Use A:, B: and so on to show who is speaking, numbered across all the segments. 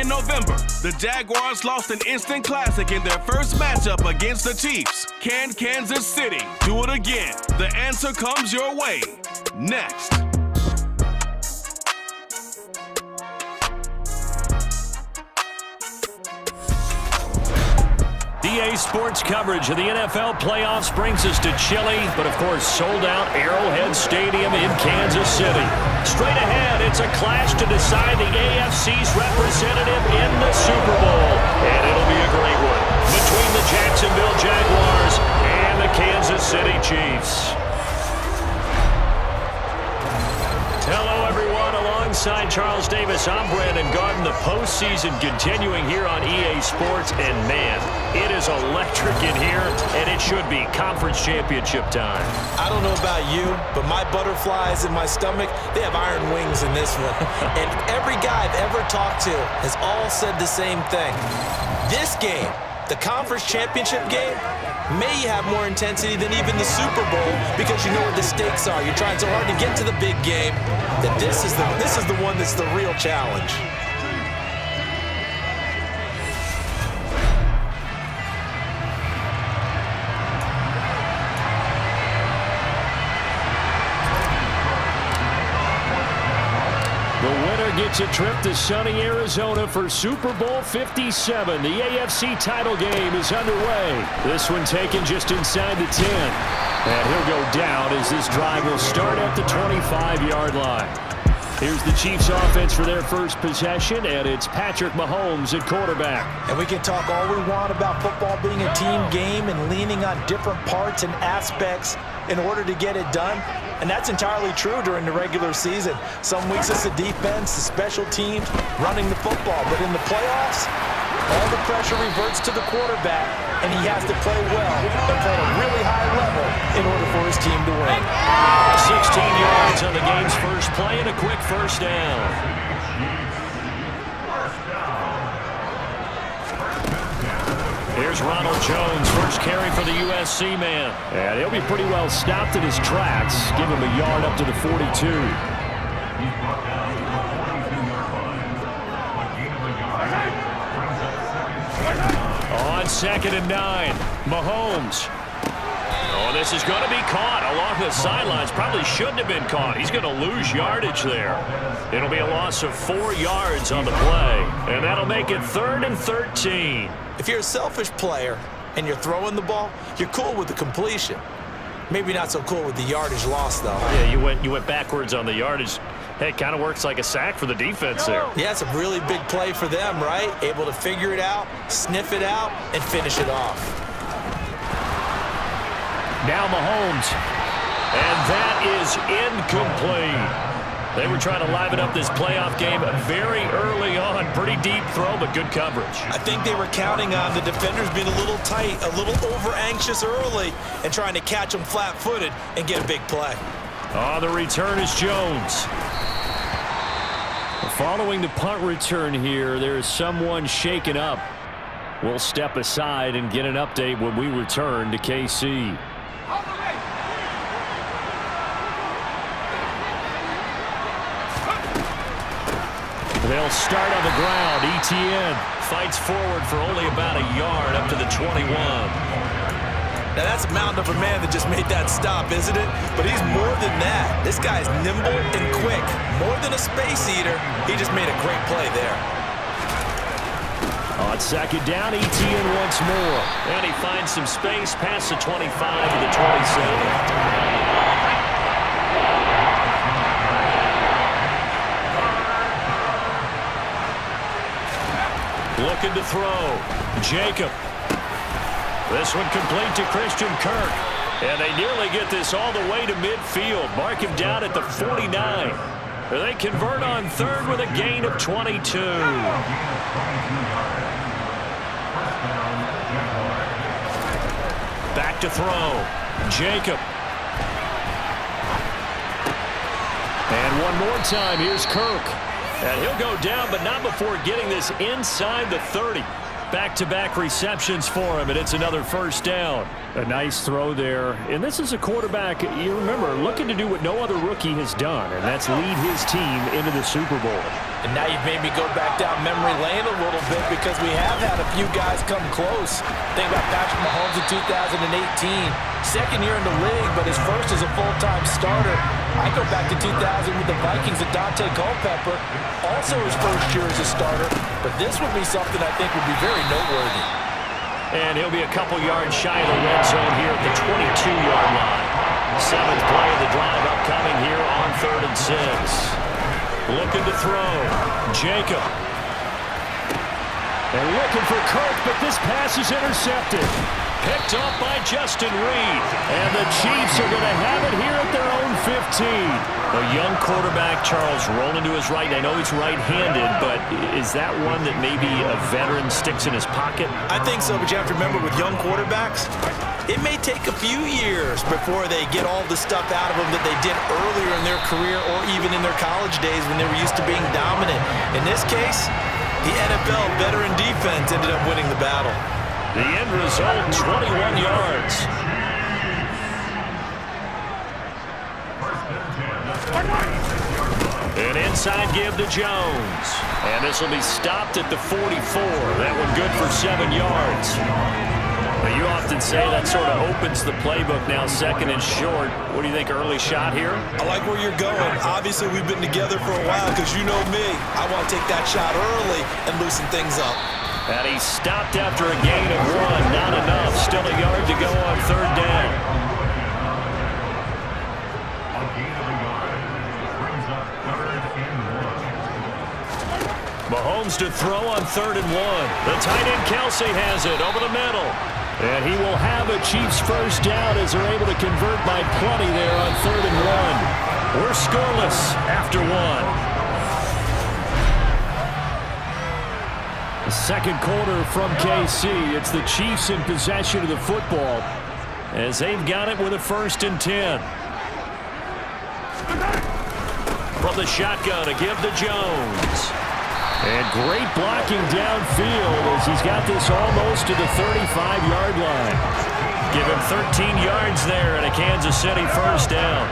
A: In November, the Jaguars lost an instant classic in their first matchup against the Chiefs. Can Kansas City do it again? The answer comes your way next.
B: EA Sports coverage of the NFL playoffs brings us to chilly, but of course sold-out Arrowhead Stadium in Kansas City. Straight ahead, it's a clash to decide the AFC's representative in the Super Bowl. And it'll be a great one between the Jacksonville Jaguars and the Kansas City Chiefs. Hello, everyone. Alongside Charles Davis, I'm Brandon Garden. The postseason continuing here on EA Sports. And, man, it is electric in here, and it should be conference championship time.
C: I don't know about you, but my butterflies in my stomach, they have iron wings in this one. And every guy I've ever talked to has all said the same thing. This game, the conference championship game, may have more intensity than even the Super Bowl because you know what the stakes are. You're trying so hard to get to the big game that this is the one that's the real challenge.
B: The winner gets a trip to sunny Arizona for Super Bowl 57. The AFC title game is underway. This one taken just inside the 10. And he'll go down as this drive will start at the 25-yard line. Here's the Chiefs offense for their first possession, and it's Patrick Mahomes at quarterback.
C: And we can talk all we want about football being a team game and leaning on different parts and aspects in order to get it done. And that's entirely true during the regular season. Some weeks it's the defense, the special teams, running the football. But in the playoffs, all the pressure reverts to the quarterback, and he has to play well and play at a really high level in order for his team to win.
B: 16 yards on the game's first play and a quick first down. Here's Ronald Jones, first carry for the USC man. And he'll be pretty well stopped in his tracks. Give him a yard up to the 42. On 2nd and 9, Mahomes. Oh, this is going to be caught along the sidelines. Probably shouldn't have been caught. He's going to lose yardage there. It'll be a loss of 4 yards on the play. And that'll make it 3rd and 13.
C: If you're a selfish player and you're throwing the ball, you're cool with the completion. Maybe not so cool with the yardage loss, though.
B: Yeah, you went backwards on the yardage. Hey, it kind of works like a sack for the defense there.
C: Yeah, it's a really big play for them, right? Able to figure it out, sniff it out, and finish it off.
B: Now Mahomes. And that is incomplete. They were trying to liven up this playoff game very early on. Pretty deep throw, but good coverage.
C: I think they were counting on the defenders being a little tight, a little over-anxious early, and trying to catch them flat-footed and get a big play.
B: On the return is Jones. Following the punt return here, there is someone shaken up. We'll step aside and get an update when we return to KC. They'll start on the ground. ETN fights forward for only about a yard up to the 21.
C: Now, that's a mountain of a man that just made that stop, isn't it? But he's more than that. This guy's nimble and quick. More than a space eater, he just made a great play there.
B: On 2nd down, ETN once more. And he finds some space past the 25 to the 27. Looking to throw. Jacob. This one complete to Christian Kirk. And they nearly get this all the way to midfield. Mark him down at the 49. They convert on 3rd with a gain of 22. Back to throw. Jacob. And one more time, here's Kirk. And he'll go down, but not before getting this inside the 30. back-to-back receptions for him, and it's another first down. A nice throw there. And this is a quarterback, you remember, looking to do what no other rookie has done, and that's lead his team into the Super Bowl.
C: And now you've made me go back down memory lane a little bit because we have had a few guys come close. Think about Patrick Mahomes in 2018. Second year in the league, but his first as a full-time starter. I go back to 2000 with the Vikings at Dante Culpepper. Also his first year as a starter. But this would be something I think would be very noteworthy.
B: And he'll be a couple yards shy of the red zone here at the 22-yard line. Seventh play of the drive upcoming here on 3rd and 6. Looking to throw. Jacob. And looking for Kirk, but this pass is intercepted. Picked up by Justin Reed. And the Chiefs are going to have it here at their own 15. A young quarterback, Charles, rolling to his right. I know he's right-handed, but is that one that maybe a veteran sticks in his pocket?
C: I think so, but you have to remember with young quarterbacks, it may take a few years before they get all the stuff out of them that they did earlier in their career or even in their college days when they were used to being dominant. In this case, the NFL veteran defense ended up winning the battle.
B: The end result, 21 yards. An inside give to Jones. And this will be stopped at the 44. That one good for 7 yards. But you often say that sort of opens the playbook now, 2nd and short. What do you think, early shot here?
C: I like where you're going. Obviously, we've been together for a while because you know me. I want to take that shot early and loosen things up.
B: And he stopped after a gain of 1. Not enough. Still a yard to go on 3rd down. Mahomes to throw on 3rd and 1. The tight end Kelsey has it over the middle. And he will have a Chiefs first down as they're able to convert by plenty there on 3rd and 1. We're scoreless after 1. The second quarter from KC. It's the Chiefs in possession of the football as they've got it with a 1st and 10. From the shotgun, a give to Jones. And great blocking downfield as he's got this almost to the 35-yard line. Give him 13 yards there and a Kansas City first down.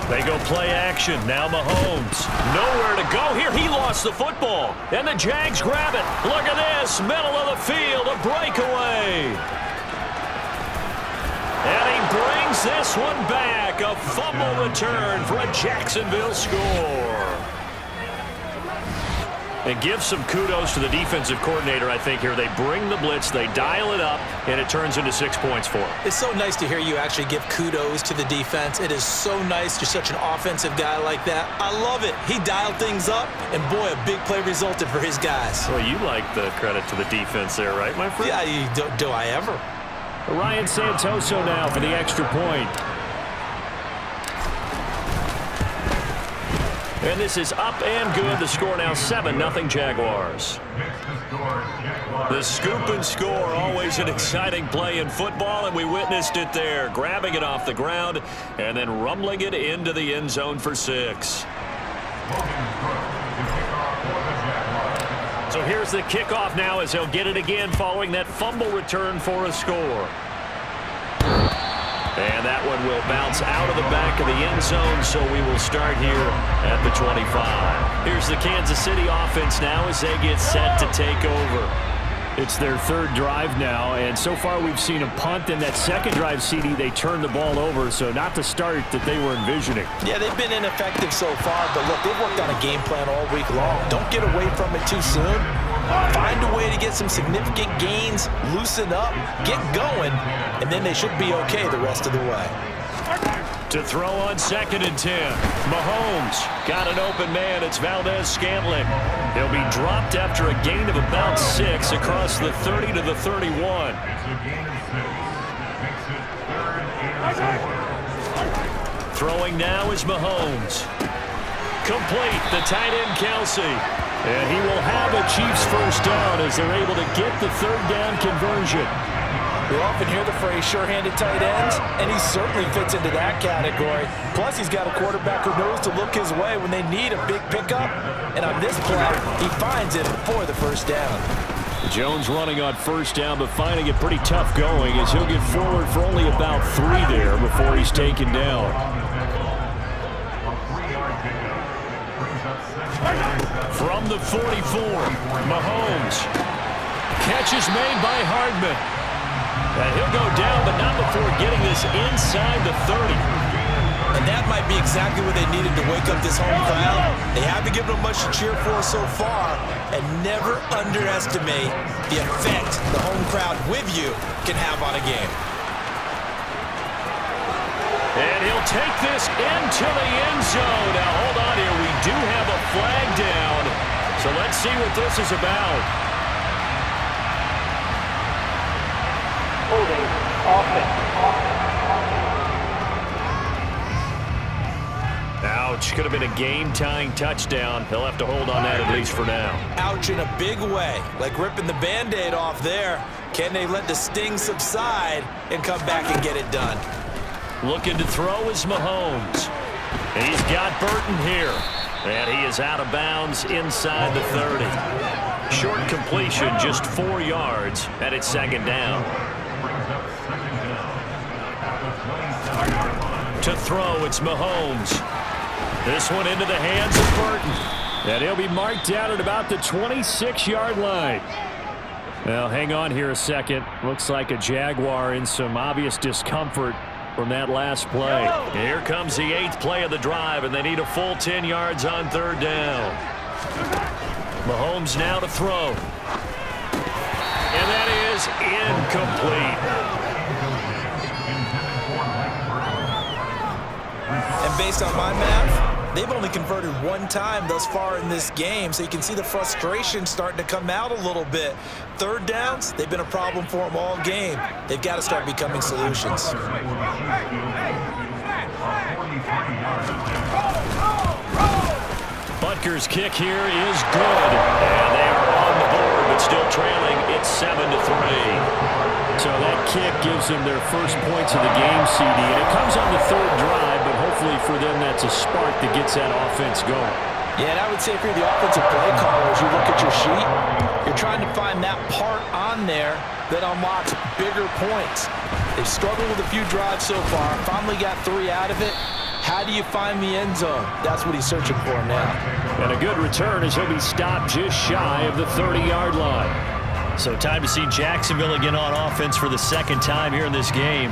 B: They go play action. Now Mahomes. Nowhere to go here. He lost the football. And the Jags grab it. Look at this. Middle of the field. A breakaway. And he brings this one back. A fumble return for a Jacksonville score. And give some kudos to the defensive coordinator, I think, here. They bring the blitz, they dial it up, and it turns into 6 points for them.
C: It's so nice to hear you actually give kudos to the defense. It is so nice. You're such an offensive guy like that. I love it. He dialed things up, and boy, a big play resulted for his guys.
B: Well, you like the credit to the defense there, right, my friend?
C: Yeah, do I ever?
B: Ryan Santoso now for the extra point. And this is up and good. The score now 7-0 Jaguars. The scoop and score, always an exciting play in football, and we witnessed it there. Grabbing it off the ground and then rumbling it into the end zone for 6. So here's the kickoff now as he'll get it again following that fumble return for a score. And that one will bounce out of the back of the end zone, so we will start here at the 25. Here's the Kansas City offense now as they get set to take over. It's their 3rd drive now, and so far we've seen a punt. In that 2nd drive, CD, they turned the ball over, so not the start that they were envisioning.
C: Yeah, they've been ineffective so far, but look, they've worked on a game plan all week long. Don't get away from it too soon. Find a way to get some significant gains, loosen up, get going, and then they should be okay the rest of the way.
B: To throw on 2nd and 10. Mahomes got an open man. It's Valdez-Scantling. He'll be dropped after a gain of about 6 across the 30 to the 31. Throwing now is Mahomes. Complete. The tight end Kelsey. And he will have a Chiefs first down as they're able to get the 3rd down conversion.
C: We often hear the phrase sure-handed tight ends, and he certainly fits into that category. Plus, he's got a quarterback who knows to look his way when they need a big pickup. And on this play, he finds it for the first down.
B: Jones running on first down, but finding it pretty tough going as he'll get forward for only about 3 there before he's taken down. From the 44, Mahomes. Catch is made by Hardman. And he'll go down, but not before getting this inside the 30.
C: And that might be exactly what they needed to wake up this home crowd. They haven't given them much to cheer for so far. And never underestimate the effect the home crowd with you can have on a game.
B: And he'll take this into the end zone. Now, hold on here. We do have a flag down. So let's see what this is about.
D: Holding, offense.
B: Ouch. Could have been a game-tying touchdown. He'll have to hold on that at least for now.
C: Ouch in a big way. Like ripping the Band-Aid off there. Can they let the sting subside and come back and get it done?
B: Looking to throw is Mahomes. And he's got Burton here. And he is out of bounds inside the 30. Short completion, just 4 yards, and it's second down. To throw, it's Mahomes. This one into the hands of Burton. And he'll be marked down at about the 26-yard line. Well, hang on here a second. Looks like a Jaguar in some obvious discomfort from that last play. Here comes the 8th play of the drive, and they need a full 10 yards on third down. Mahomes now to throw. And that is incomplete.
C: And based on my math, they've only converted 1 time thus far in this game, so you can see the frustration starting to come out a little bit. Third downs, they've been a problem for them all game. They've got to start becoming solutions.
B: Butker's kick here is good. And they are on the board, but still trailing. It's 7-3. So that kick gives them their first points of the game, CD. And it comes on the 3rd drive, but hopefully for them that's a spark that gets that offense going.
C: Yeah, and I would say if you're the offensive play caller, as you look at your sheet, you're trying to find that part on there that unlocks bigger points. They've struggled with a few drives so far, finally got 3 out of it. How do you find the end zone? That's what he's searching for now.
B: And a good return as he'll be stopped just shy of the 30-yard line. So time to see Jacksonville again on offense for the 2nd time here in this game.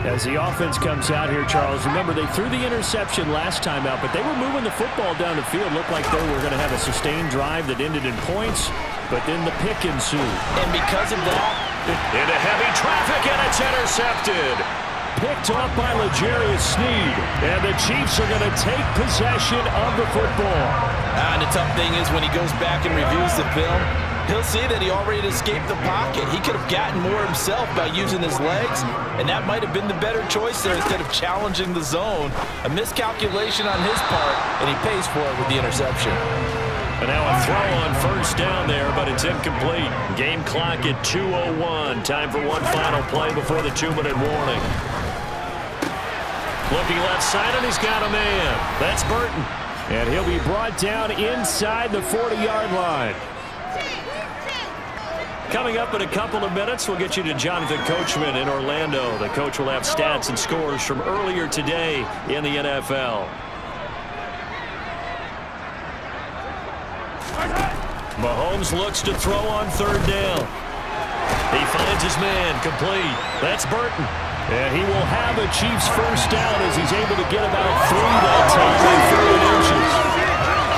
B: As the offense comes out here, Charles, remember they threw the interception last time out, but they were moving the football down the field. Looked like they were going to have a sustained drive that ended in points, but then the pick ensued.
C: And because of that,
B: into heavy traffic, and it's intercepted. Picked off by L'Jarius Sneed, and the Chiefs are going to take possession of the football.
C: And the tough thing is when he goes back and reviews the film, he'll see that he already escaped the pocket. He could have gotten more himself by using his legs, and that might have been the better choice there instead of challenging the zone. A miscalculation on his part, and he pays for it with the interception.
B: And now a throw on first down there, but it's incomplete. Game clock at 2:01. Time for one final play before the 2-minute warning. Looking left side, and he's got a man. That's Burton. And he'll be brought down inside the 40-yard line. Coming up in a couple of minutes, we'll get you to Jonathan Coachman in Orlando. The coach will have stats and scores from earlier today in the NFL. Mahomes looks to throw on third down. He finds his man, complete. That's Burton. And he will have a Chiefs first down as he's able to get about 3 that time in 3 inches.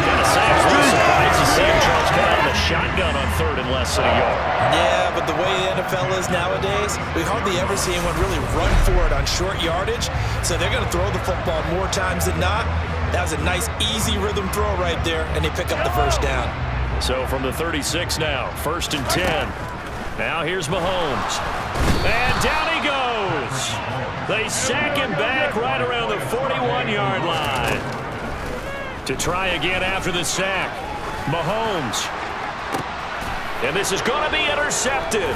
B: Gotta say, I was really surprised to see him Charles come out of the shotgun on 3rd and less than a yard.
C: Yeah, but the way the NFL is nowadays, we hardly ever see anyone really run for it on short yardage. So they're going to throw the football more times than not. That was a nice, easy rhythm throw right there, and they pick up the first down.
B: So from the 36 now, 1st and 10. Now here's Mahomes. And down he goes. They sack him back right around the 41-yard line. To try again after the sack. Mahomes. And this is going to be intercepted.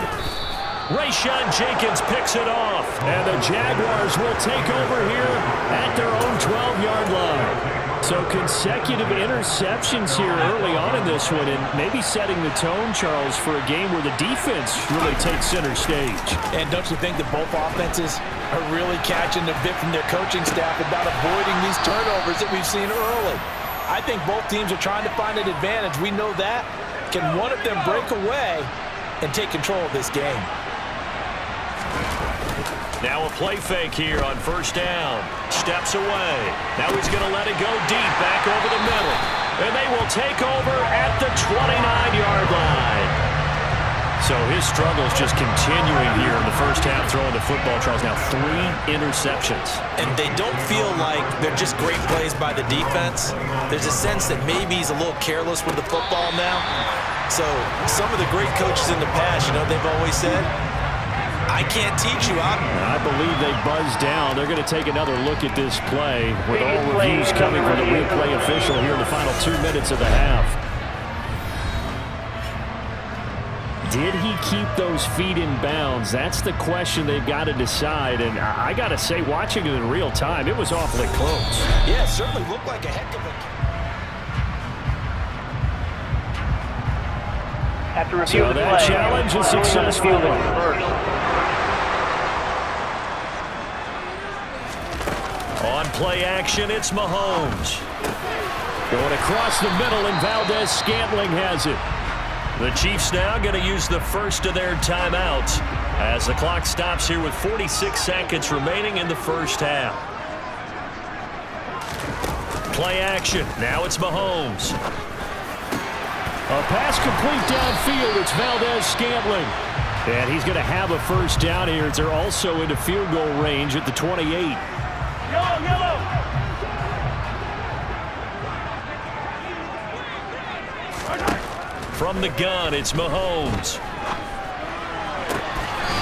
B: Rayshawn Jenkins picks it off. And the Jaguars will take over here at their own 12-yard line. So consecutive interceptions here early on in this one, and maybe setting the tone, Charles, for a game where the defense really takes center stage.
C: And don't you think that both offenses are really catching the bit from their coaching staff about avoiding these turnovers that we've seen early? I think both teams are trying to find an advantage. We know that. Can one of them break away and take control of this game?
B: Now a play fake here on first down. Steps away. Now he's going to let it go deep back over the middle. And they will take over at the 29-yard line. So his struggles just continuing here in the first half throwing the football. Charles, now 3 interceptions.
C: And they don't feel like they're just great plays by the defense. There's a sense that maybe he's a little careless with the football now. So some of the great coaches in the past, you know, they've always said, I can't teach you.
B: I believe they buzzed down. They're going to take another look at this play with all reviews coming from the replay official here in the final 2 minutes of the half. Did he keep those feet in bounds? That's the question they've got to decide. And I got to say, watching it in real time, it was awfully close.
C: Yeah, it certainly looked like a heck of a...
D: After review
B: So
D: of the
B: that
D: play,
B: challenge is successful. On play action, it's Mahomes. Going across the middle, and Valdez-Scantling has it. The Chiefs now going to use the first of their timeouts as the clock stops here with 46 seconds remaining in the first half. Play action. Now it's Mahomes. A pass complete downfield. It's Valdez-Scantling. And he's going to have a first down here. They're also into field goal range at the 28.
D: Yellow.
B: From the gun, it's Mahomes.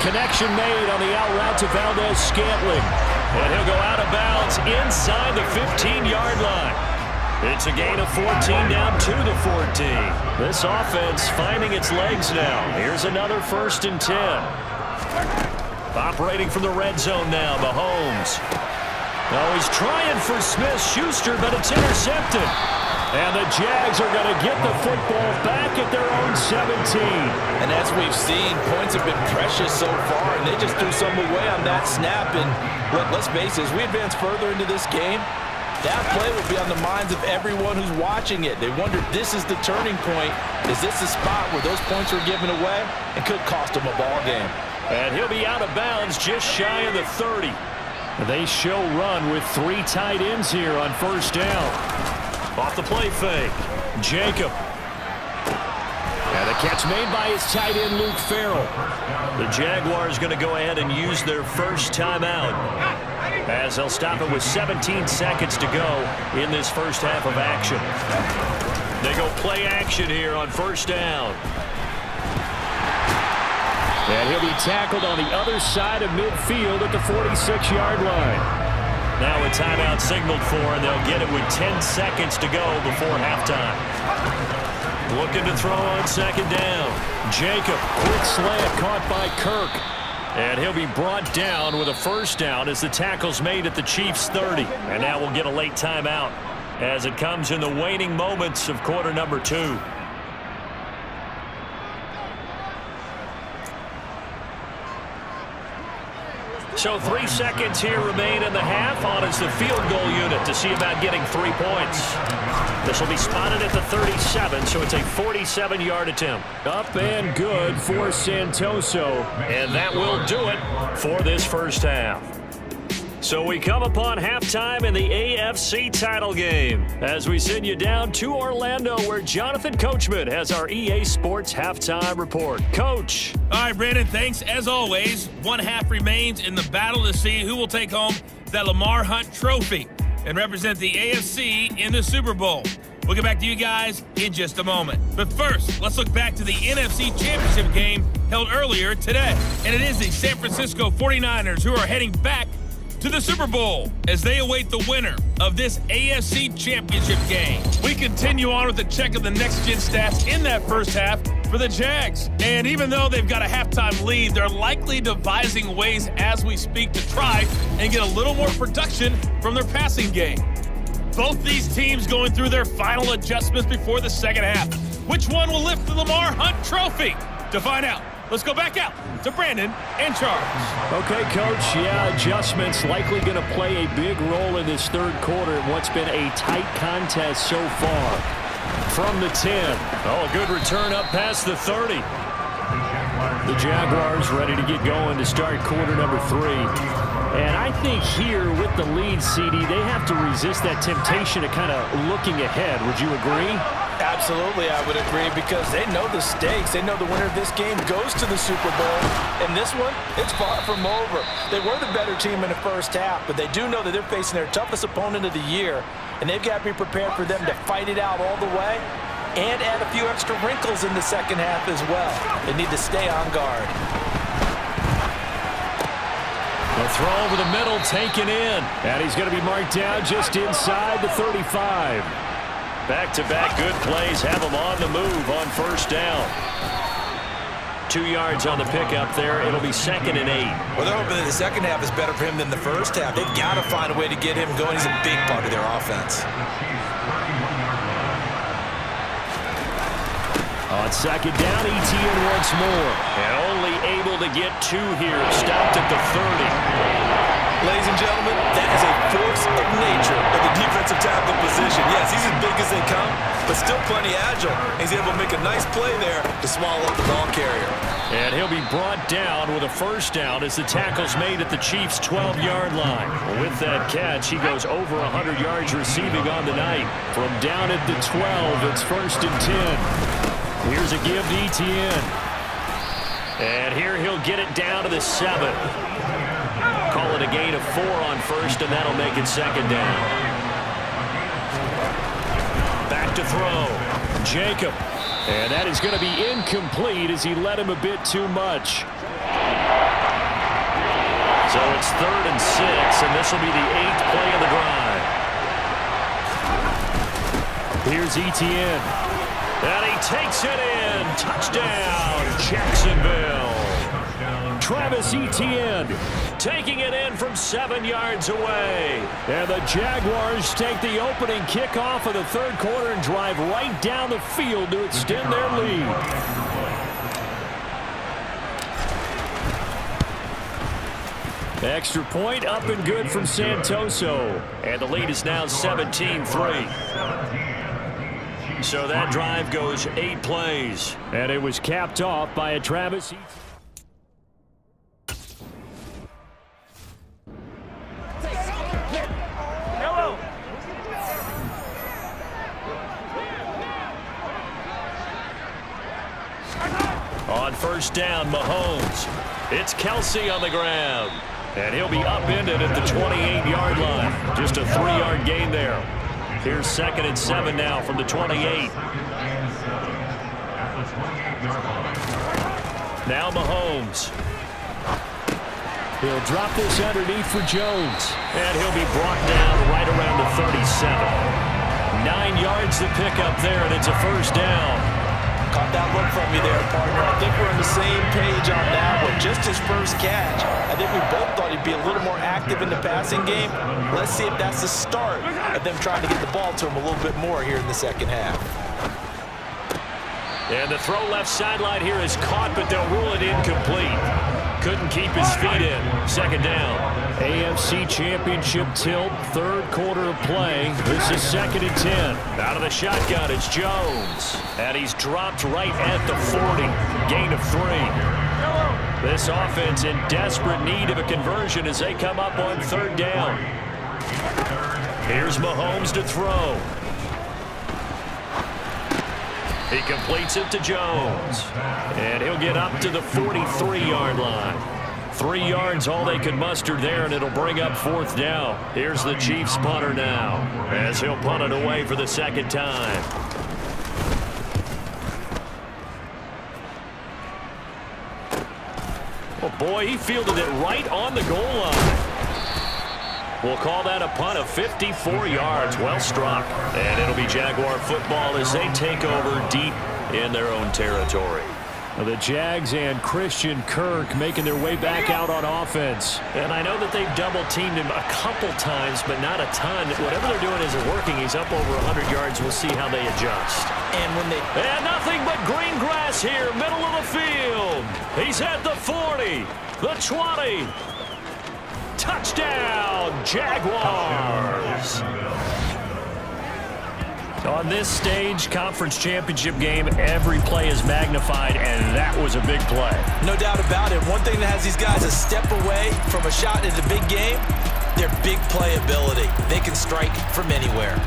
B: Connection made on the out route to Valdez-Scantling. And he'll go out of bounds inside the 15-yard line. It's a gain of 14 down to the 14. This offense finding its legs now. Here's another 1st and 10. Operating from the red zone now, Mahomes. Oh, he's trying for Smith-Schuster, but it's intercepted. And the Jags are going to get the football back at their own 17.
C: And as we've seen, points have been precious so far, and they just threw some away on that snap. And let's face it, as we advance further into this game, that play will be on the minds of everyone who's watching it. They wonder, this is the turning point. Is this the spot where those points are given away and could cost them a ball game?
B: And he'll be out of bounds just shy of the 30. They show run with 3 tight ends here on first down. Off the play fake. Jacob. And the catch made by his tight end, Luke Farrell. The Jaguars going to go ahead and use their first timeout as they'll stop it with 17 seconds to go in this first half of action. They go play action here on first down. And he'll be tackled on the other side of midfield at the 46-yard line. Now a timeout signaled for, and they'll get it with 10 seconds to go before halftime. Looking to throw on second down. Jacob, quick slant caught by Kirk. And he'll be brought down with a first down as the tackle's made at the Chiefs' 30. And now we'll get a late timeout as it comes in the waning moments of quarter number 2. So 3 seconds here remain in the half. On is the field goal unit to see about getting 3 points. This will be spotted at the 37, so it's a 47-yard attempt. Up and good for Santoso. And that will do it for this first half. So we come upon halftime in the AFC title game as we send you down to Orlando where Jonathan Coachman has our EA Sports halftime report. Coach.
E: All right, Brandon, thanks. As always, 1 half remains in the battle to see who will take home that Lamar Hunt trophy and represent the AFC in the Super Bowl. We'll get back to you guys in just a moment. But first, let's look back to the NFC Championship game held earlier today. And it is the San Francisco 49ers who are heading back to the Super Bowl as they await the winner of this AFC Championship game. We continue on with a check of the next-gen stats in that first half for the Jags. And even though they've got a halftime lead, they're likely devising ways as we speak to try and get a little more production from their passing game. Both these teams going through their final adjustments before the second half. Which one will lift the Lamar Hunt Trophy? To find out, let's go back out to Brandon in charge.
B: Okay, Coach. Yeah, adjustments likely going to play a big role in this third quarter in what's been a tight contest so far. From the 10. Oh, a good return up past the 30. The Jaguars ready to get going to start quarter number 3. And I think here with the lead, CD, they have to resist that temptation of kind of looking ahead. Would you agree?
C: Absolutely, I would agree, because they know the stakes. They know the winner of this game goes to the Super Bowl. And this one, it's far from over. They were the better team in the first half, but they do know that they're facing their toughest opponent of the year, and they've got to be prepared for them to fight it out all the way and add a few extra wrinkles in the second half as well. They need to stay on guard.
B: The throw over the middle, taken in. And he's going to be marked down just inside the 35. Back-to-back good plays have him on the move on first down. 2 yards on the pickup there. It'll be 2nd and 8.
C: Well, they're hoping that the second half is better for him than the first half. They've got to find a way to get him going. He's a big part of their offense.
B: On second down, Etienne once more. And only able to get 2 here. Stopped at the 30.
C: Ladies and gentlemen, that is a force of nature of the defensive tackle position. Yes, he's as big as they come, but still plenty agile. He's able to make a nice play there to swallow up the ball carrier.
B: And he'll be brought down with a first down as the tackle's made at the Chiefs' 12-yard line. With that catch, he goes over 100 yards receiving on the night. From down at the 12, it's 1st and 10. Here's a give to Etienne. And here he'll get it down to the 7. Call it a gain of 4 on first, and that'll make it 2nd down. Back to throw. Jacob. And that is going to be incomplete as he led him a bit too much. So it's 3rd and 6, and this will be the 8th play of the drive. Here's Etienne. And he takes it in. Touchdown, Jacksonville. Travis Etienne taking it in from 7 yards away. And the Jaguars take the opening kickoff of the third quarter and drive right down the field to extend their lead. Extra point up and good from Santoso. And the lead is now 17-3. So that drive goes 8 plays. And it was capped off by a Travis Etienne. On first down, Mahomes. It's Kelsey on the ground. And he'll be upended at the 28-yard line. Just a 3-yard gain there. Here's 2nd and 7 now from the 28. Now Mahomes. He'll drop this underneath for Jones. And he'll be brought down right around the 37. 9 yards to pick up there, and it's a first down.
C: Caught that look from you there, partner. I think we're on the same page on that one. Just his first catch. I think we both thought he'd be a little more active in the passing game. Let's see if that's the start of them trying to get the ball to him a little bit more here in the second half.
B: And the throw left sideline here is caught, but they'll rule it incomplete. Couldn't keep his feet in. 2nd down. AFC Championship tilt, third quarter of play. This is 2nd and 10. Out of the shotgun, it's Jones. And he's dropped right at the 40. Gain of 3. This offense in desperate need of a conversion as they come up on 3rd down. Here's Mahomes to throw. He completes it to Jones. And he'll get up to the 43-yard line. 3 yards all they could muster there, and it'll bring up 4th down. Here's the Chiefs punter now as he'll punt it away for the 2nd time. Oh, boy, he fielded it right on the goal line. We'll call that a punt of 54 yards. Well struck. And it'll be Jaguar football as they take over deep in their own territory. The Jags and Christian Kirk making their way back out on offense. And I know that they've double-teamed him a couple times, but not a ton. Whatever they're doing isn't working. He's up over 100 yards. We'll see how they adjust.
C: And
B: nothing but green grass here, middle of the field. He's at the 40, the 20. Touchdown, Jaguars. On this stage, conference championship game, every play is magnified, and that was a big play.
C: No doubt about it. One thing that has these guys a step away from a shot in the big game, their big play ability. They can strike from anywhere.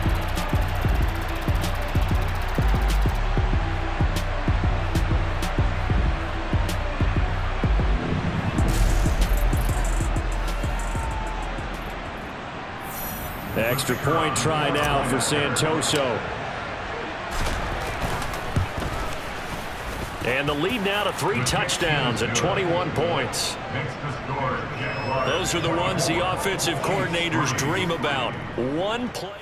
B: Extra point try now for Santoso. And the lead now to 3 touchdowns and 21 points. Those are the ones the offensive coordinators dream about. One play.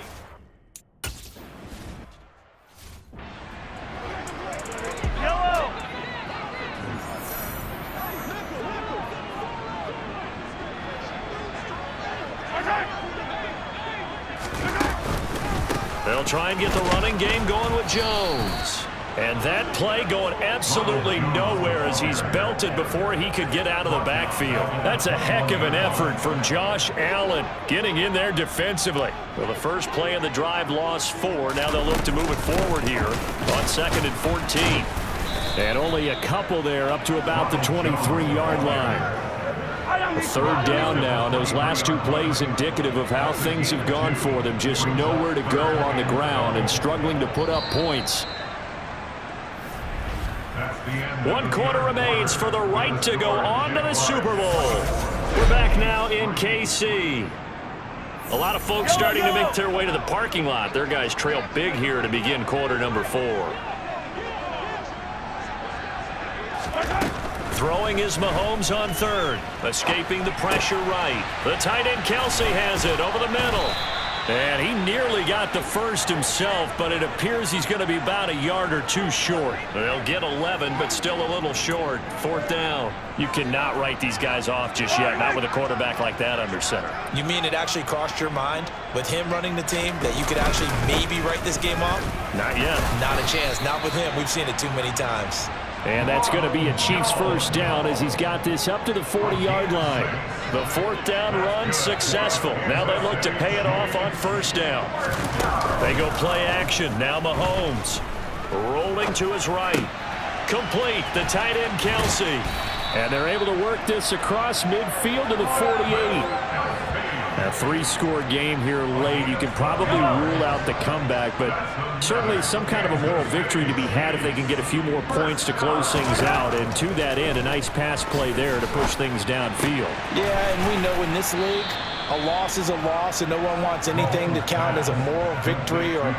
B: They'll try and get the running game going with Jones. And that play going absolutely nowhere as he's belted before he could get out of the backfield. That's a heck of an effort from Josh Allen getting in there defensively. Well, the first play of the drive lost 4. Now they'll look to move it forward here on 2nd and 14. And only a couple there up to about the 23-yard line. A 3rd down now. Those last 2 plays indicative of how things have gone for them. Just nowhere to go on the ground and struggling to put up points. 1 quarter remains for the right to go on to the Super Bowl. We're back now in KC. A lot of folks starting to make their way to the parking lot. Their guys trail big here to begin quarter number 4. Throwing is Mahomes on 3rd. Escaping the pressure right. The tight end Kelsey has it over the middle. And he nearly got the first himself, but it appears he's going to be about a yard or 2 short. They'll get 11, but still a little short. 4th down. You cannot write these guys off just yet, not with a quarterback like that under center.
C: You mean it actually crossed your mind with him running the team that you could actually maybe write this game off?
B: Not yet.
C: Not a chance. Not with him. We've seen it too many times.
B: And that's going to be a Chiefs 1st down as he's got this up to the 40-yard line. The 4th down run successful. Now they look to pay it off on 1st down. They go play action. Now Mahomes rolling to his right. Complete. The tight end Kelsey. And they're able to work this across midfield to the 48. A 3-score game here late. You can probably rule out the comeback, but certainly some kind of a moral victory to be had if they can get a few more points to close things out. And to that end, a nice pass play there to push things downfield.
C: Yeah, and we know in this league, a loss is a loss, and no one wants anything to count as a moral victory or...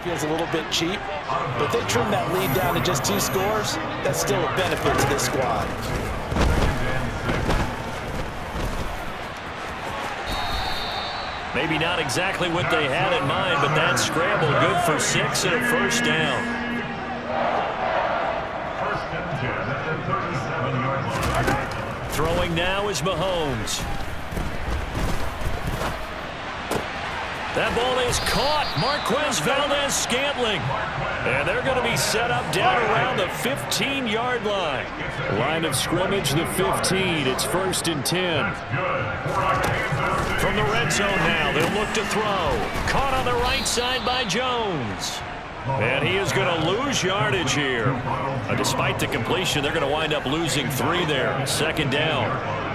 C: feels a little bit cheap, but they trim that lead down to just 2 scores. That's still a benefit to this squad.
B: Maybe not exactly what they had in mind, but that scramble good for 6 and a 1st down. Throwing now is Mahomes. That ball is caught. Marquez Valdez-Scantling. And they're going to be set up down around the 15-yard line. Line of scrimmage, the 15. It's 1st and 10. From the red zone now, they'll look to throw. Caught on the right side by Jones. And he is going to lose yardage here. Despite the completion, they're going to wind up losing 3 there. 2nd down.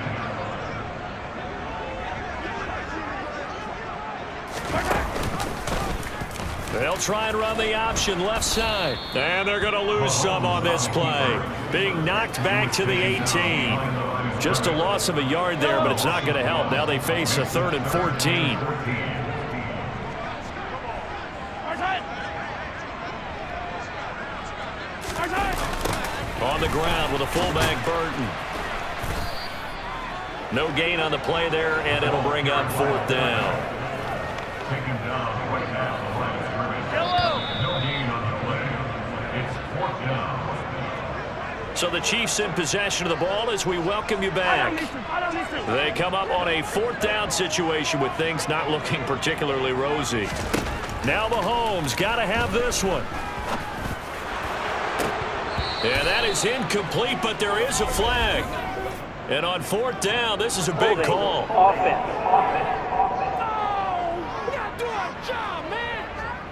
B: They'll try and run the option left side. And they're going to lose some on this play. Being knocked back to the 18. Just a loss of a yard there, but it's not going to help. Now they face a 3rd and 14. On the ground with a fullback, Burton. No gain on the play there, and it'll bring up 4th down. So the Chiefs in possession of the ball as we welcome you back. They come up on a 4th down situation with things not looking particularly rosy. Now Mahomes got to have this one. And that is incomplete, but there is a flag. And on 4th down, this is a big call.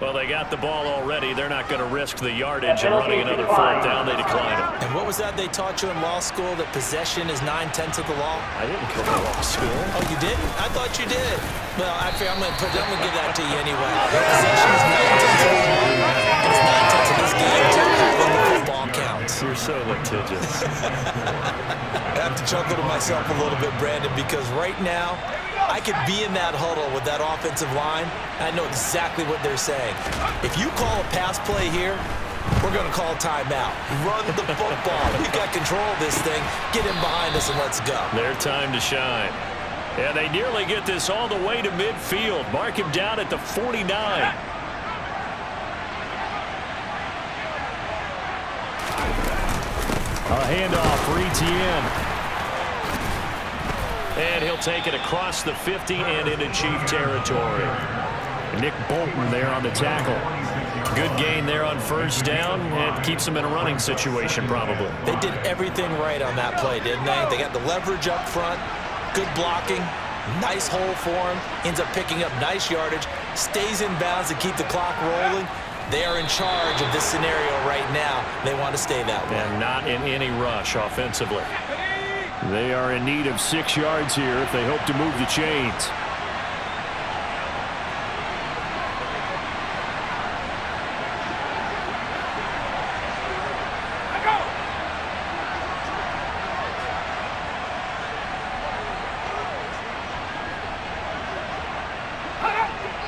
B: Well, they got the ball already. They're not going to risk the yardage and running another 4th down. They decline it.
C: And what was that they taught you in law school, that possession is 9/10 of the law?
B: I didn't go to law school.
C: Oh, you didn't? I thought you did. Well, I figure I'm going to give that to you anyway. Possession is 9/10 of the law. And it's 9/10 of this game, too, when the football counts.
B: You're so litigious.
C: I have to chuckle to myself a little bit, Brandon, because right now, I could be in that huddle with that offensive line, and I know exactly what they're saying. If you call a pass play here, we're going to call timeout. Run the football. We've got control of this thing. Get him behind us and let's go.
B: Their time to shine. And they nearly get this all the way to midfield. Mark him down at the 49. A handoff for Etienne. And he'll take it across the 50 and into Chief territory. Nick Bolton there on the tackle. Good gain there on 1st down. It keeps them in a running situation probably.
C: They did everything right on that play, didn't they? They got the leverage up front, good blocking, nice hole for him, ends up picking up nice yardage, stays in bounds to keep the clock rolling. They are in charge of this scenario right now. They want to stay that way.
B: And not in any rush offensively. They are in need of 6 yards here if they hope to move the chains.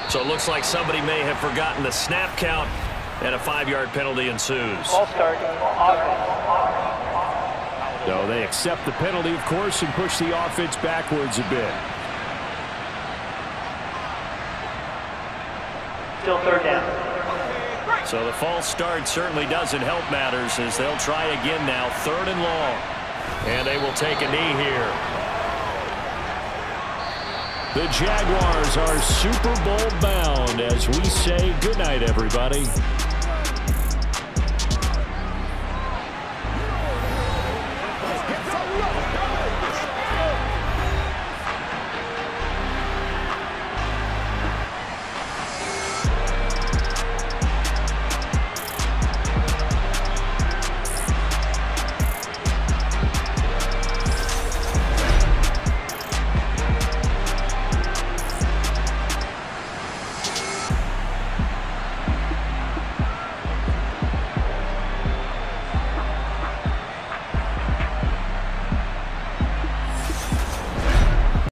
B: So it looks like somebody may have forgotten the snap count, and a 5-yard penalty ensues.
D: Ball start.
B: So they accept the penalty, of course, and push the offense backwards a bit.
D: Still 3rd down.
B: So the false start certainly doesn't help matters as they'll try again now. 3rd and long. And they will take a knee here. The Jaguars are Super Bowl bound as we say goodnight, everybody.